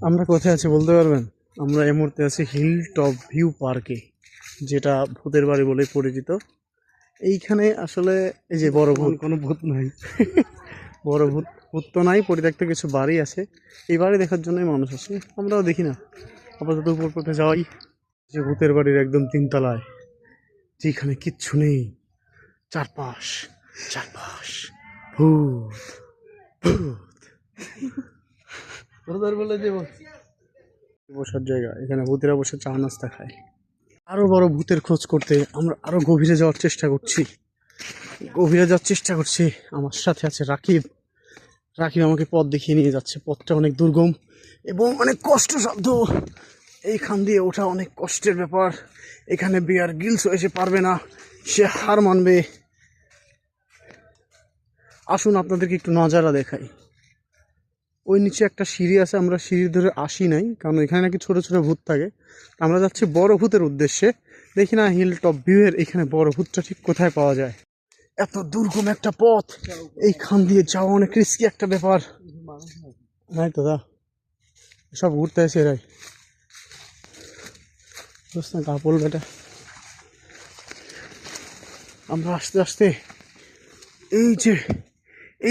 আমরা কোথায় আছি বলতে পারবেন? আমরা এই মুহূর্তে আছি হিল টপ ভিউ পার্কে, যেটা ভূতের বাড়ি বলে পরিচিত। এইখানে আসলে এই যে বড় ভূত, কোনো ভূত নাই। বড় ভূত ভূত তো নাই, পরিত্যক্ত কিছু বাড়ি আছে। এই বাড়ি দেখার জন্যই মানুষ আসে, আমরাও দেখি না। আপাতত উপর পথে যাওয়াই, যে ভূতের বাড়ির একদম তিনতলায়, যেখানে কিচ্ছু নেই, চারপাশ চারপাশ ভূত ভূত বলে যে বসার জায়গা, এখানে ভূতেরা বসে চা নাস্তা খায়। আরো বড় ভূতের খোঁজ করতে আমরা আরো গভীরে যাওয়ার চেষ্টা করছি। আমার সাথে আছে রাকিব। রাকিব আমাকে পথ দেখিয়ে নিয়ে যাচ্ছে। পথটা অনেক দুর্গম এবং অনেক কষ্টসাধ্য। এইখান দিয়ে ওঠা অনেক কষ্টের ব্যাপার। এখানে বিয়ার গিলস এসে পারবে না, সে হার মানবে। আসুন আপনাদেরকে একটু নজারা দেখাই। ওই নিচে একটা সিঁড়ি আছে, আমরা সিঁড়ি ধরে আসি নাই, কারণ এখানে নাকি ছোট ছোট ভূত থাকে। আমরা যাচ্ছি বড় ভূতের উদ্দেশ্যে। দেখি না হিল টপ ভিউ এর এখানে বড় ভূতটা ঠিক কোথায় পাওয়া যায়। এত দুর্গম একটা পথ, এইখান দিয়ে যাওয়া অনেক রিস্কি একটা ব্যাপার। নাই তো দা, সব ঘুরতে আসে এরাই। দোস্ত না কাপড় বেটা। আমরা আস্তে আস্তে এই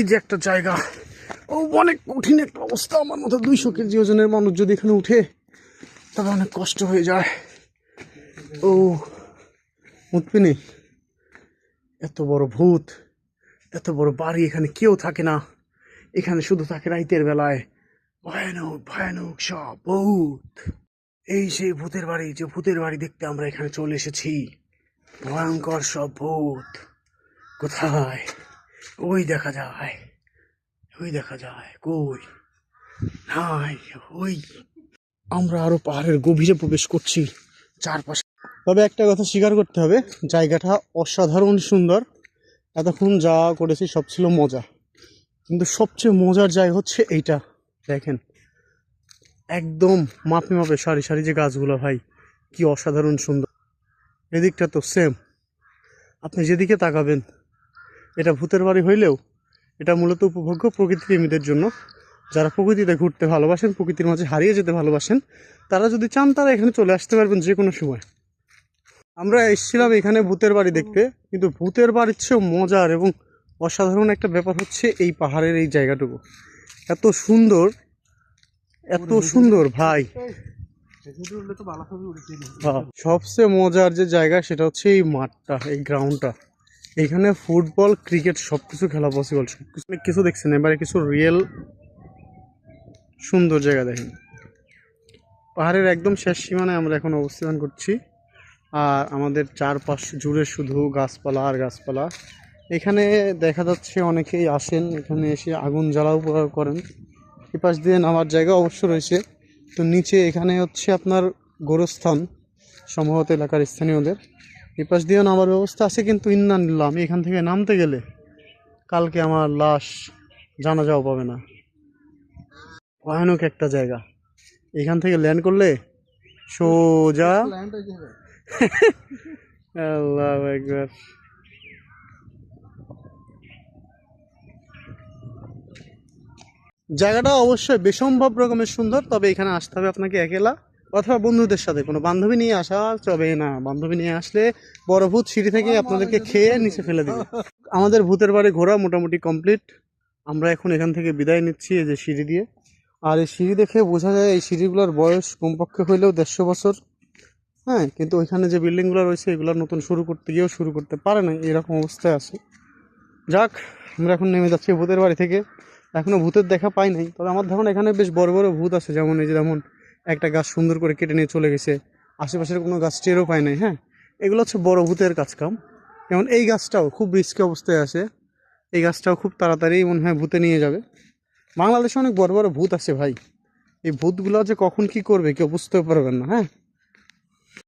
যে একটা জায়গা, ও অনেক কঠিন একটা অবস্থা। আমার মতো 200 কেজি ওজনের মানুষ যদি এখানে উঠে, তবে অনেক কষ্ট হয়ে যায়। ও উঠবি নেই, এত বড় ভূত, এত বড় বাড়ি, এখানে কেউ থাকে না। এখানে শুধু থাকে রাইতের বেলায় ভয়ানক ভয়ানক সব ভূত। এই সেই ভূতের বাড়ি, যে ভূতের বাড়ি দেখতে আমরা এখানে চলে এসেছি। ভয়ঙ্কর সব ভূত কোথায়? ওই দেখা যায়, কই নাই ওই। আমরা আরো পাহাড়ের গভীরে প্রবেশ করছি চারপাশে। তবে একটা কথা স্বীকার করতে হবে, জায়গাটা অসাধারণ সুন্দর। এতক্ষণ যা করেছি সব ছিল মজা, কিন্তু সবচেয়ে মজার জায়গা হচ্ছে এইটা। দেখেন একদম মাপে মাপে সারি সারি যে গাছগুলো, ভাই কি অসাধারণ সুন্দর। এদিকটা তো সেম, আপনি যেদিকে তাকাবেন। এটা ভূতের বাড়ি হইলেও এটা মূলত উপভোগ্য প্রকৃতিপ্রেমীদের জন্য। যারা প্রকৃতিতে ঘুরতে ভালোবাসেন, প্রকৃতির মাঝে হারিয়ে যেতে ভালোবাসেন, তারা যদি চান তারা এখানে চলে আসতে পারবেন যে কোনো সময়। আমরা এসেছিলাম এখানে ভূতের বাড়ি দেখতে, কিন্তু ভূতের বাড়ির চেয়েও মজার এবং অসাধারণ একটা ব্যাপার হচ্ছে এই পাহাড়ের এই জায়গাটুকু। এত সুন্দর, এত সুন্দর ভাই। সবচেয়ে মজার যে জায়গা সেটা হচ্ছে এই মাঠটা, এই গ্রাউন্ডটা। এখানে ফুটবল, ক্রিকেট সবকিছু খেলা পসিবল। সবকিছু অনেক কিছু দেখছেন, এবারে কিছু রিয়েল সুন্দর জায়গা দেখেন। পাহাড়ের একদম শেষ সীমানায় আমরা এখন অবস্থান করছি, আর আমাদের চারপাশ জুড়ে শুধু গাছপালা আর গাছপালা। এখানে দেখা যাচ্ছে অনেকেই আসেন, এখানে এসে আগুন জ্বালা উপভোগ করেন। এ পাশ দিয়ে নামার জায়গা অবশ্য রয়েছে। তো নিচে এখানে হচ্ছে আপনার গোরস্থান, সম্ভবত এলাকার স্থানীয়দের। এ পাশ দিয়ে নামার ব্যবস্থা আছে, কিন্তু ইন্নালিল্লাহ, আমি এখান থেকে নামতে গেলে কালকে আমার লাশ জানাজাও পাবে না। ভয়ানক একটা জায়গা। এখান থেকে ল্যান্ড করলে সোজা আল্লাহু আকবার। জায়গাটা অবশ্যই বেসম্ভব রকমের সুন্দর, তবে এখানে আসতে হবে আপনাকে একেলা অথবা বন্ধুদের সাথে। কোনো বান্ধবী নিয়ে আসা চবে না, বান্ধবী নিয়ে আসলে বড় ভূত সিঁড়ি থেকে আপনাদেরকে খেয়ে নিচে ফেলে দেবে। আমাদের ভূতের বাড়ি ঘোরা মোটামুটি কমপ্লিট। আমরা এখন এখান থেকে বিদায় নিচ্ছি এই যে সিঁড়ি দিয়ে। আর এই সিঁড়ি দেখে বোঝা যায় এই সিঁড়িগুলোর বয়স কমপক্ষে হইলেও 150 বছর। হ্যাঁ, কিন্তু ওইখানে যে বিল্ডিংগুলো রয়েছে এগুলো নতুন শুরু করতে গিয়েও শুরু করতে পারে না, এরকম অবস্থায় আছে। যাক, আমরা এখন নেমে যাচ্ছি ভূতের বাড়ি থেকে। এখনও ভূতের দেখা পাই নাই, তবে আমার ধারণা এখানে বেশ বড় বড় ভূত আছে। যেমন এই যে যেমন একটা গাছ সুন্দর করে কেটে নিয়ে চলে গেছে, আশেপাশের কোনো গাছ টেরও পায় নাই। হ্যাঁ, এগুলো হচ্ছে বড় ভূতের কাজকাম। যেমন এই গাছটাও খুব রিস্কি অবস্থায় আছে, এই গাছটাও খুব তাড়াতাড়ি মনে হয় ভূতে নিয়ে যাবে। বাংলাদেশে অনেক বড় বড় ভূত আছে ভাই, এই ভূতগুলো যে কখন কি করবে কেউ বুঝতেও পারবেন না। হ্যাঁ।